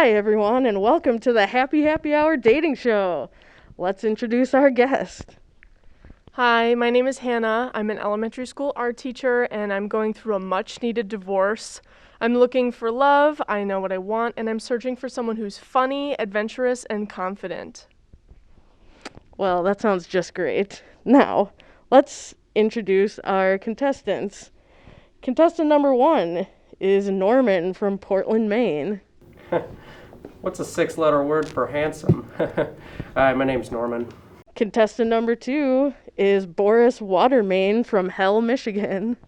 Hi, everyone, and welcome to the Happy Happy Hour Dating Show. Let's introduce our guest. Hi, my name is Hannah. I'm an elementary school art teacher, and I'm going through a much-needed divorce. I'm looking for love, I know what I want, and I'm searching for someone who's funny, adventurous, and confident. Well, that sounds just great. Now, let's introduce our contestants. Contestant number 1 is Norman from Portland, Maine. What's a 6-letter word for handsome? Hi, my name's Norman. Contestant number 2 is Boris Watermain from Hell, Michigan.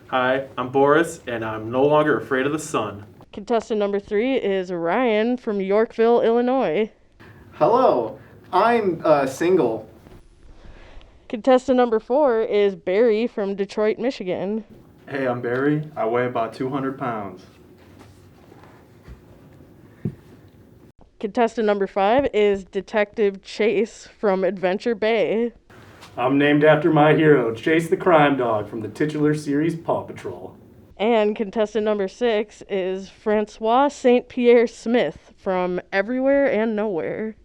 Hi, I'm Boris, and I'm no longer afraid of the sun. Contestant number 3 is Ryan from Yorkville, Illinois. Hello, I'm single. Contestant number 4 is Barry from Detroit, Michigan. Hey, I'm Barry. I weigh about 200 pounds. Contestant number 5 is Detective Chase from Adventure Bay. I'm named after my hero, Chase the Crime Dog from the titular series Paw Patrol. And contestant number 6 is Francois St. Pierre Smith from Everywhere and Nowhere.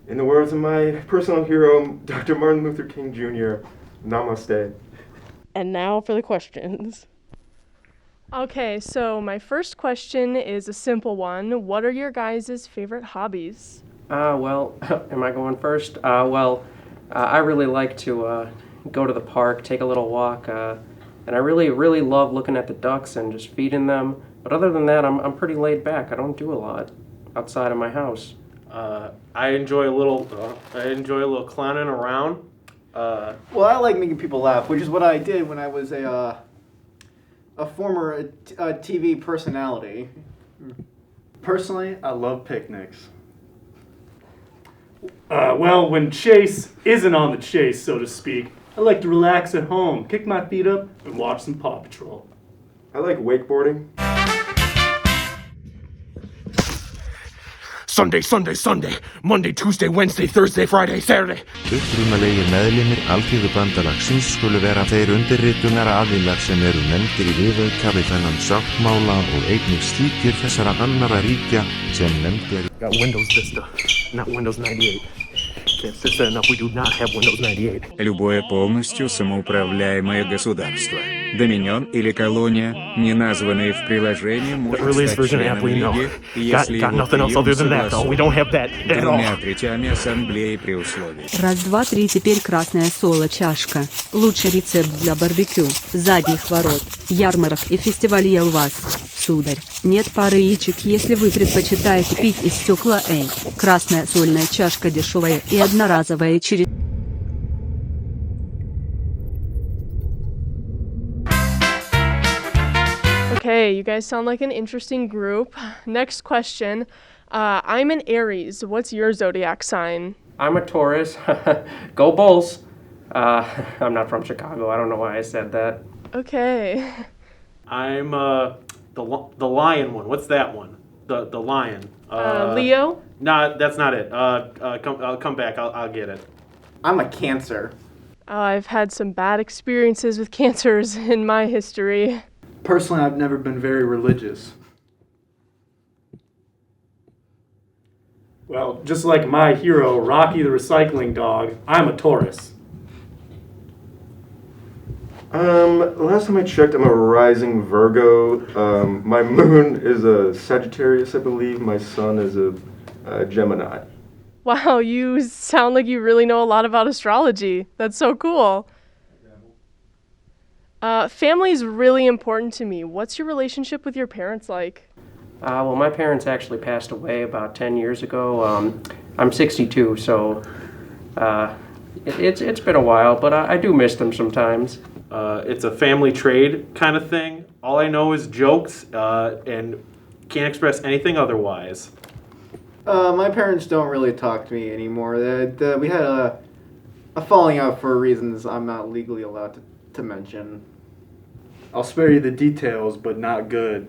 In the words of my personal hero, Dr. Martin Luther King Jr., namaste. And now for the questions. Okay, so my first question is a simple one. What are your guys' favorite hobbies? Am I going first? I really like to go to the park, take a little walk, and I really, really love looking at the ducks and just feeding them. But other than that, I'm pretty laid back. I don't do a lot outside of my house. I enjoy a little clowning around. Well, I like making people laugh, which is what I did when I was a former TV personality. Personally, I love picnics. When Chase isn't on the chase, so to speak, I like to relax at home, kick my feet up, and watch some Paw Patrol. I like wakeboarding. Sunday, Monday, Tuesday, Wednesday, Thursday, Friday, Saturday. Upprunalegir meðlimir Alþýðubandalagsins skulu vera þeir undirritunar sem eru nefndir í viðauka við þennan sáttmála og einnig slíkir þessara annarra ríkja sem nefndir. Got Windows Vista, not Windows 98. Can't stress that enough, we do not have Windows 98. Любое полностью самоуправляемое государство, доминион или колония, не названные в приложении, может стать членом Лиги, если его прием двумя третями ассамблеи при условии. Раз, два, три, теперь красная соло-чашка. Лучший рецепт для барбекю, задних ворот, ярмарок и фестивалей у вас, сударь. Нет пары яичек, если вы предпочитаете пить из стекла. Красная сольная чашка дешевая и одноразовая через... Okay, you guys sound like an interesting group. Next question. I'm an Aries. What's your zodiac sign? I'm a Taurus. Go Bulls. I'm not from Chicago. I don't know why I said that. Okay. I'm the lion one. What's that one? The lion. Leo? Nah, that's not it. I'll come back. I'll get it. I'm a Cancer. I've had some bad experiences with cancers in my history. Personally, I've never been very religious. Well, just like my hero, Rocky the Recycling Dog, I'm a Taurus. Last time I checked, I'm a rising Virgo. My moon is a Sagittarius, I believe. My sun is a Gemini. Wow, you sound like you really know a lot about astrology. That's so cool. Family is really important to me. What's your relationship with your parents like? My parents actually passed away about 10 years ago. I'm 62, so it's been a while, but I do miss them sometimes. It's a family trade kind of thing. All I know is jokes and can't express anything otherwise. My parents don't really talk to me anymore. We had a falling out for reasons I'm not legally allowed to mention. I'll spare you the details, but not good.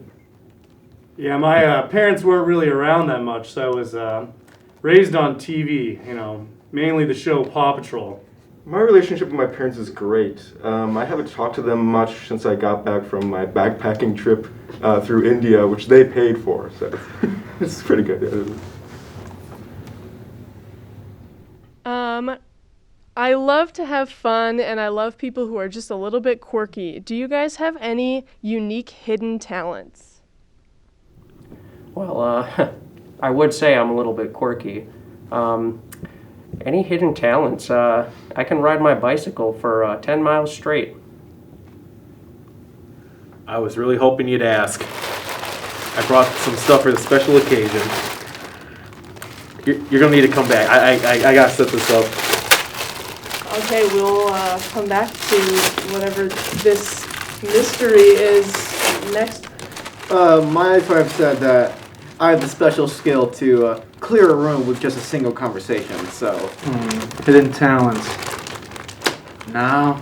Yeah, my parents weren't really around that much, so I was raised on TV, mainly the show Paw Patrol. My relationship with my parents is great. I haven't talked to them much since I got back from my backpacking trip through India, which they paid for, so it's pretty good. I love to have fun, and I love people who are just a little bit quirky. Do you guys have any unique hidden talents? Well, I would say I'm a little bit quirky. Any hidden talents? I can ride my bicycle for 10 miles straight. I was really hoping you'd ask. I brought some stuff for the special occasion. You're gonna need to come back. I gotta set this up. Okay, we'll come back to whatever this mystery is next. My wife said that I have the special skill to clear a room with just a single conversation, so... Hidden talents. Now...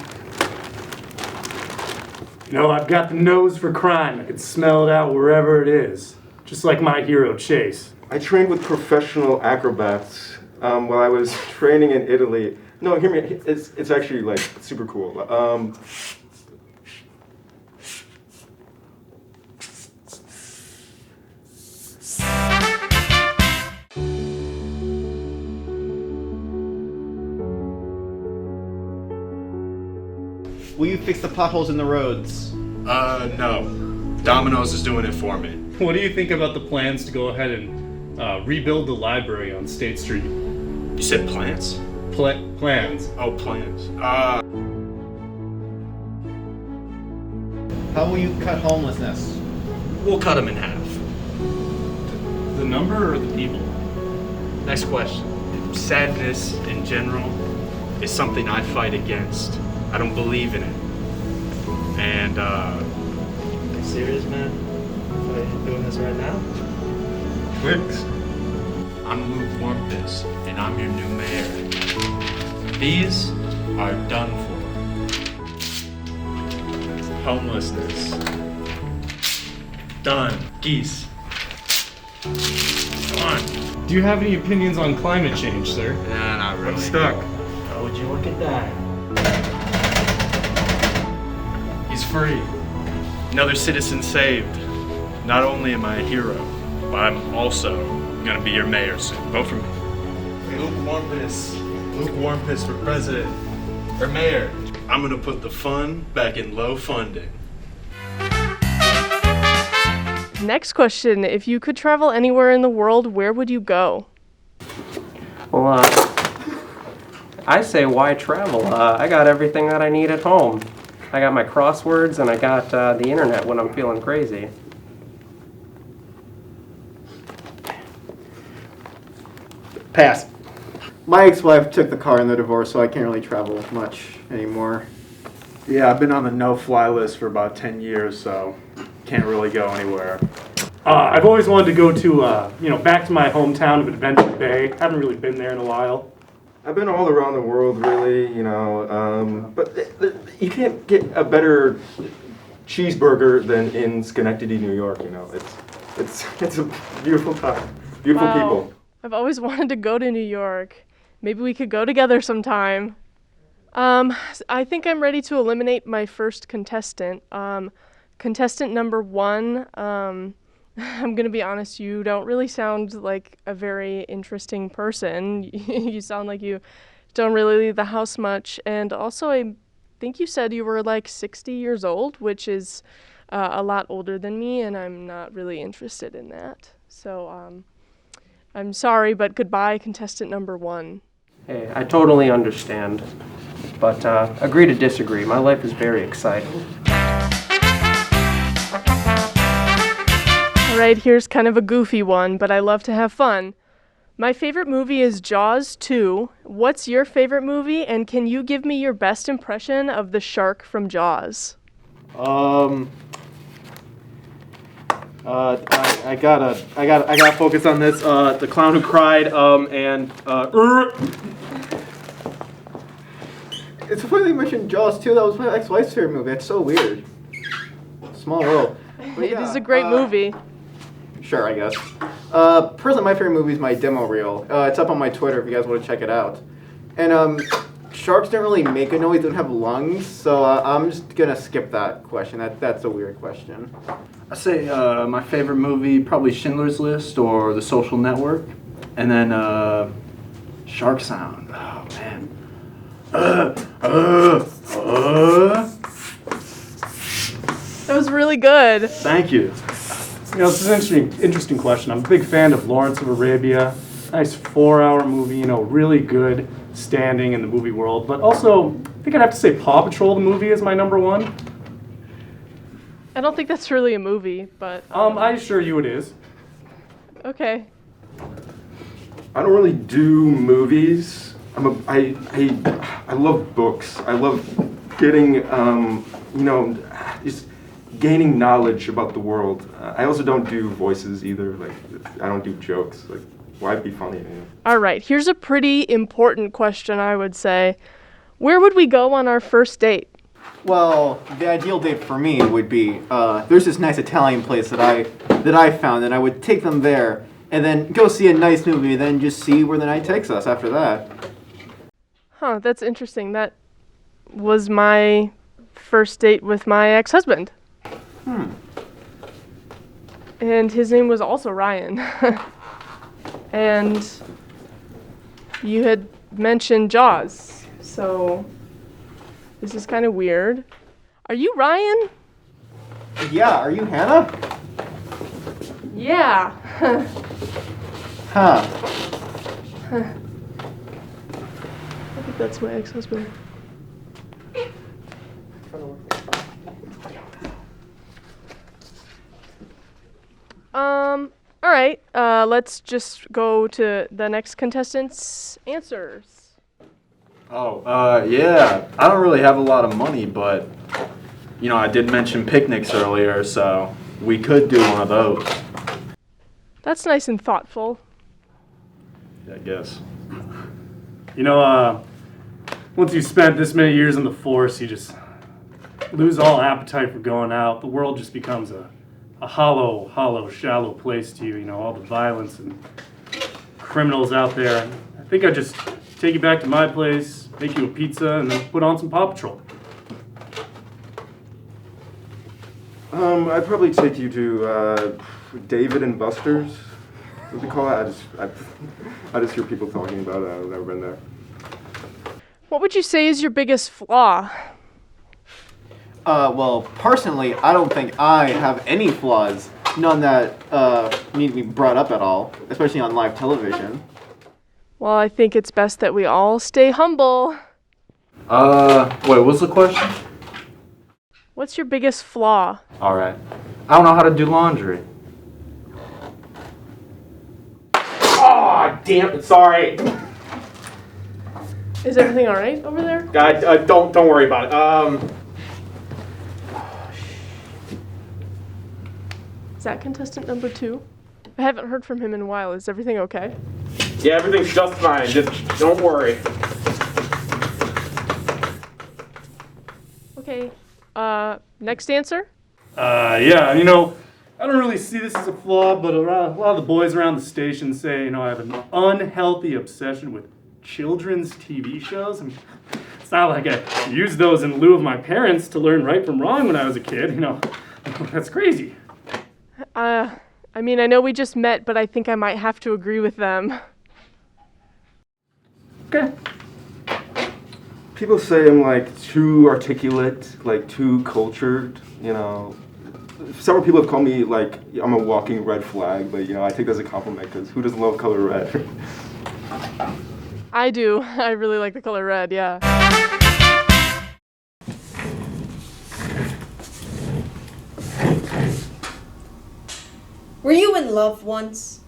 I've got the nose for crime. I can smell it out wherever it is. Just like my hero, Chase. I trained with professional acrobats while I was training in Italy. No, hear me. It's actually like super cool. Will you fix the potholes in the roads? No. Domino's is doing it for me. What do you think about the plans to go ahead and rebuild the library on State Street? You said plants? Plans. Oh, plans. How will you cut homelessness? We'll cut them in half. The number or the people? Next question. Sadness in general is something I fight against. I don't believe in it. And, Are you serious, man? Are you doing this right now? Twix. I'm Luke Warmpus, and I'm your new mayor. These are done for. Homelessness. Done. Geese. Done. Do you have any opinions on climate change, sir? Nah, not really. I'm stuck. How would you look at that? He's free. Another citizen saved. Not only am I a hero, but I'm also gonna be your mayor soon. Vote for me. Luke Warmpus. Luke Warmpus for president. Or mayor. I'm gonna put the fun back in low funding. Next question. If you could travel anywhere in the world, where would you go? Well, I say why travel? I got everything that I need at home. I got my crosswords and I got the internet when I'm feeling crazy. Pass. My ex-wife took the car in the divorce, so I can't really travel much anymore. Yeah, I've been on the no-fly list for about 10 years, so can't really go anywhere. I've always wanted to go to, back to my hometown of Adventure Bay. Haven't really been there in a while. I've been all around the world, really, but you can't get a better cheeseburger than in Schenectady, New York. It's a beautiful time, beautiful people. I've always wanted to go to New York. Maybe we could go together sometime. I think I'm ready to eliminate my first contestant. Contestant number 1. I'm gonna be honest, you don't really sound like a very interesting person. You sound like you don't really leave the house much. And also, I think you said you were like 60 years old, which is a lot older than me, and I'm not really interested in that. So I'm sorry, but goodbye, contestant number 1. Hey, I totally understand, but agree to disagree. My life is very exciting. All right, here's kind of a goofy one, but I love to have fun. My favorite movie is Jaws 2. What's your favorite movie, and can you give me your best impression of the shark from Jaws? I gotta focus on this. The Clown Who Cried, It's funny they mentioned Jaws too. That was my ex-wife's favorite movie. It's so weird. Small world. It is a great movie. Sure, I guess. Personally, my favorite movie is my demo reel. It's up on my Twitter if you guys want to check it out. And sharks don't really make a noise, they don't have lungs, so I'm just gonna skip that question. That's a weird question. I say my favorite movie, probably Schindler's List or The Social Network, and then Shark Sound. Oh man. That was really good. Thank you. You know, this is an interesting question. I'm a big fan of Lawrence of Arabia. Nice 4-hour movie, you know, really good standing in the movie world. But also, I think I'd have to say Paw Patrol the movie is my number one. I don't think that's really a movie, but... I assure you it is. Okay. I don't really do movies. I love books. I love getting, just gaining knowledge about the world. I also don't do voices either. Like, I don't do jokes. Like, why be funny? All right, here's a pretty important question, I would say. Where would we go on our first date? Well, the ideal date for me would be, there's this nice Italian place that I found, and I would take them there, and then go see a nice movie, and then just see where the night takes us after that. Huh, that's interesting. That was my first date with my ex-husband. And his name was also Ryan. And you had mentioned Jaws, so this is kind of weird. Are you Ryan? Yeah, are you Hannah? Yeah. Huh. I think that's my ex-husband. All right, let's just go to the next contestant's answers. Yeah. I don't really have a lot of money, but, you know, I did mention picnics earlier, so we could do one of those. That's nice and thoughtful. I guess. You know, once you've spent this many years in the force, you just lose all appetite for going out. The world just becomes a hollow, shallow place to you. You know, all the violence and criminals out there. I think I'd just take you back to my place, make you a pizza, and then put on some Paw Patrol. I'd probably take you to David and Buster's. What do they call it? I just hear people talking about it. I've never been there. What would you say is your biggest flaw? Well, personally, I don't think I have any flaws. None that need to be brought up at all, especially on live television. Well, I think it's best that we all stay humble. Wait, what's the question? What's your biggest flaw? All right. I don't know how to do laundry. Oh, damn it, sorry. Is everything all right over there? Don't worry about it. Is that contestant number 2? I haven't heard from him in a while. Is everything okay? Yeah, everything's just fine. Just don't worry. Okay. Next answer? Yeah, you know, I don't really see this as a flaw, but a lot of the boys around the station say, you know, I have an unhealthy obsession with children's TV shows. I mean, it's not like I used those in lieu of my parents to learn right from wrong when I was a kid, you know. That's crazy. I mean, I know we just met, but I think I might have to agree with them. Okay. People say I'm like too articulate, like too cultured, you know. Several people have called me like I'm a walking red flag, but you know, I take that as a compliment because who doesn't love color red? I do. I really like the color red, yeah. Were you in love once?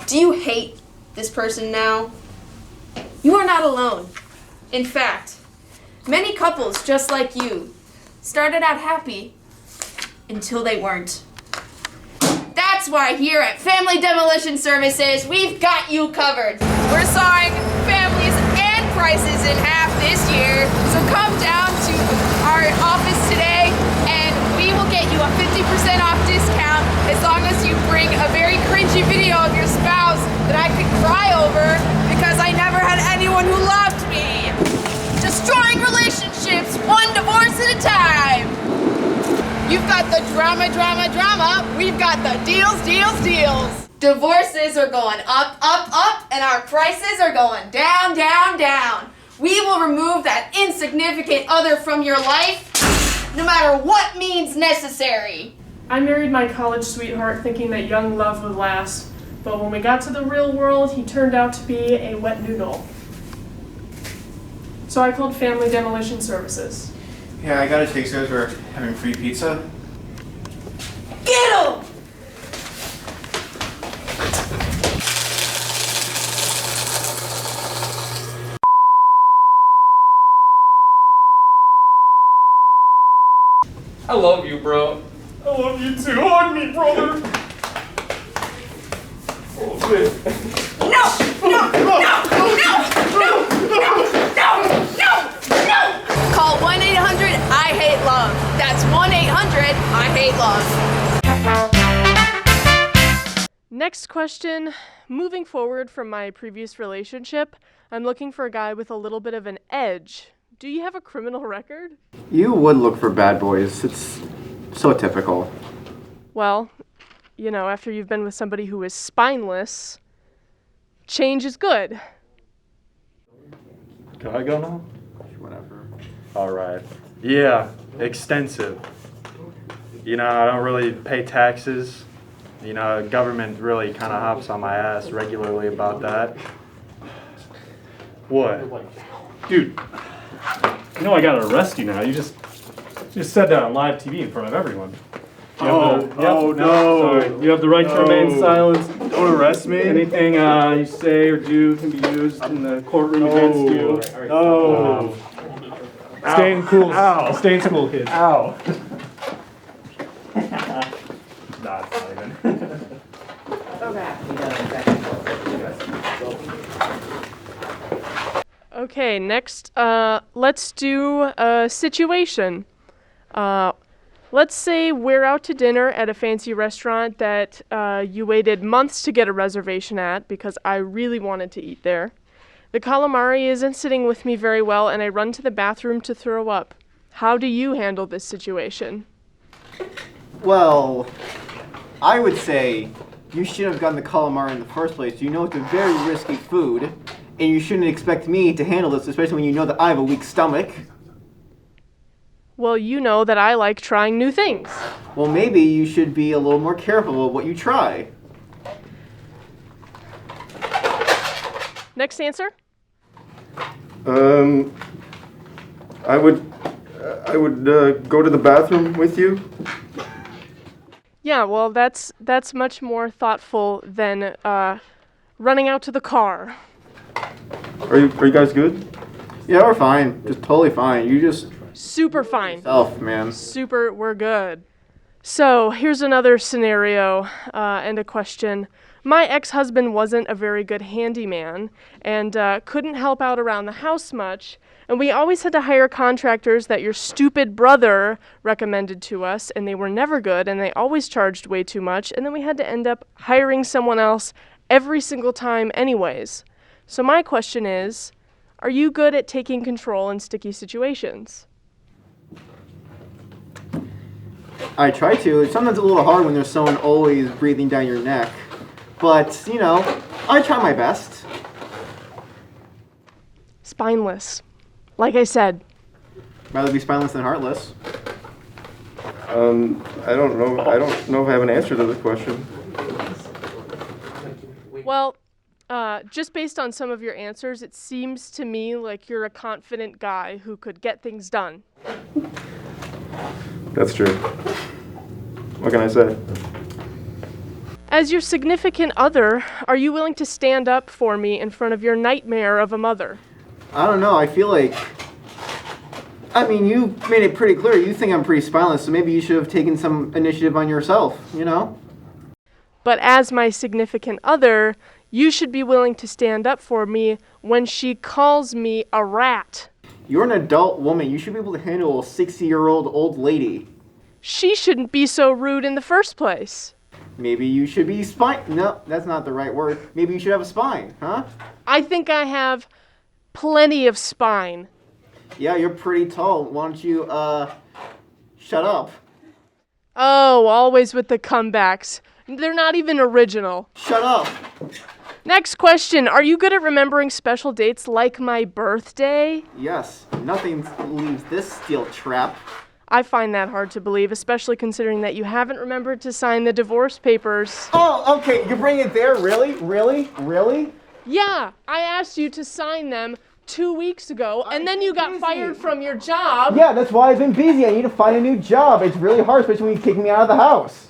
Do you hate this person now? You are not alone. In fact, many couples just like you started out happy until they weren't. That's why here at Family Demolition Services, we've got you covered. We're sawing families and prices in half this year, so come down to our office today and we will get you a 50% off discount as long as you bring a very cringy video of your spouse that I could cry over because I never had anyone who loved me. drama, drama, drama, we've got the deals, deals, deals. Divorces are going up, up, up, and our prices are going down, down, down. We will remove that insignificant other from your life, no matter what means necessary. I married my college sweetheart thinking that young love would last, but when we got to the real world, he turned out to be a wet noodle. So I called Family Demolition Services. Yeah, I got a taste of for having free pizza. Get him! I love you, bro. I love you too. Hug me, brother. Oh, shit. No! No! No! No! No! No! No! No! Call 1-800-I-HATE-LOVE. That's 1-800-I-HATE-LOVE. Next question. Moving forward from my previous relationship, I'm looking for a guy with a little bit of an edge. Do you have a criminal record? You would look for bad boys. It's so typical. Well, you know, after you've been with somebody who is spineless, change is good. Can I go now? Whatever. All right. Yeah, extensive. You know, I don't really pay taxes. You know, government really kind of hops on my ass regularly about that. What? Dude, you know I gotta arrest you now. You just said that on live TV in front of everyone. No. Sorry. You have the right to remain silent. Don't arrest me. Anything you say or do can be used in the courtroom against you. No. Stay in cool. Ow. Stay in school, kids. Ow. Nah, it's not even. Okay, next, let's do a situation. Let's say we're out to dinner at a fancy restaurant that you waited months to get a reservation at because I really wanted to eat there. The calamari isn't sitting with me very well, and I run to the bathroom to throw up. How do you handle this situation? Well, I would say you shouldn't have gotten the calamari in the first place. You know it's a very risky food, and you shouldn't expect me to handle this, especially when you know that I have a weak stomach. Well, you know that I like trying new things. Well, maybe you should be a little more careful of what you try. Next answer? I would go to the bathroom with you. Yeah, well, that's much more thoughtful than running out to the car. Are you guys good? Yeah, we're fine. Just totally fine. You just super fine. Yourself, man. Super, we're good. So here's another scenario and a question. My ex-husband wasn't a very good handyman and couldn't help out around the house much, and we always had to hire contractors that your stupid brother recommended to us, and they were never good, and they always charged way too much, and then we had to end up hiring someone else every single time anyways. So my question is, are you good at taking control in sticky situations? I try to. It's sometimes a little hard when there's someone always breathing down your neck. But, you know, I try my best. Spineless. Like I said. Rather be spineless than heartless. I don't know. I don't know if I have an answer to the question. Well, just based on some of your answers, it seems to me like you're a confident guy who could get things done. That's true. What can I say? As your significant other, are you willing to stand up for me in front of your nightmare of a mother? I don't know. I feel like... I mean, you made it pretty clear. You think I'm pretty spineless, so maybe you should have taken some initiative on yourself, you know? But as my significant other, you should be willing to stand up for me when she calls me a rat. You're an adult woman. You should be able to handle a 60-year-old old lady. She shouldn't be so rude in the first place. Maybe you should be No, that's not the right word. Maybe you should have a spine, huh? I think I have plenty of spine. Yeah, you're pretty tall. Why don't you, shut up? Oh, always with the comebacks. They're not even original. Shut up. Next question. Are you good at remembering special dates like my birthday? Yes, nothing leaves this steel trap. I find that hard to believe, especially considering that you haven't remembered to sign the divorce papers. Oh, okay, you bring it there? Really? Really? Really? Yeah, I asked you to sign them 2 weeks ago, and then you got fired from your job. Yeah, that's why I've been busy. I need to find a new job. It's really hard, especially when you kick me out of the house.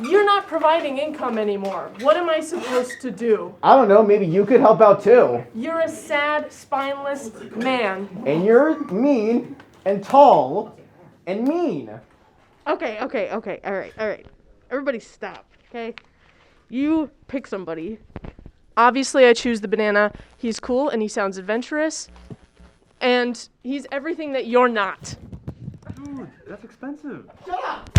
You're not providing income anymore. What am I supposed to do? I don't know, maybe you could help out too. You're a sad, spineless man. And you're mean and tall and mean. Okay. All right. Everybody stop, okay? You pick somebody. Obviously, I choose the banana. He's cool and he sounds adventurous. And he's everything that you're not. Dude, that's expensive. Shut up!